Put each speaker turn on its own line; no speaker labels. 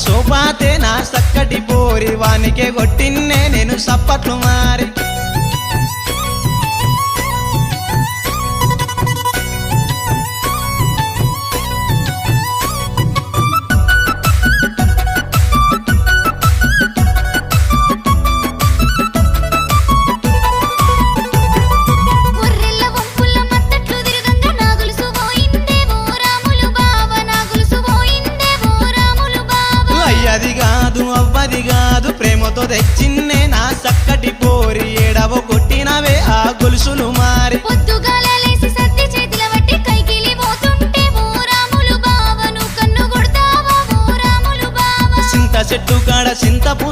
సోపాతే నా సక్కటి పోరి వానికే కొట్టిన్నే నేను సప్పట్లు మారి అది కాదు అవ్వది కాదు ప్రేమతో తెచ్చిన్నే నా సక్కటి పోరి ఏడవ కొట్టినవే ఆ గొలుసులు మారి
పొద్దుగాలేసి సత్తి చేతిల వట్టి కైకిలి పోతుంటే ఓ రాములు బావ నువ్వు కన్ను కొడతావా ఓ రాములు బావ
చింత చెట్టు కాడ చింతపు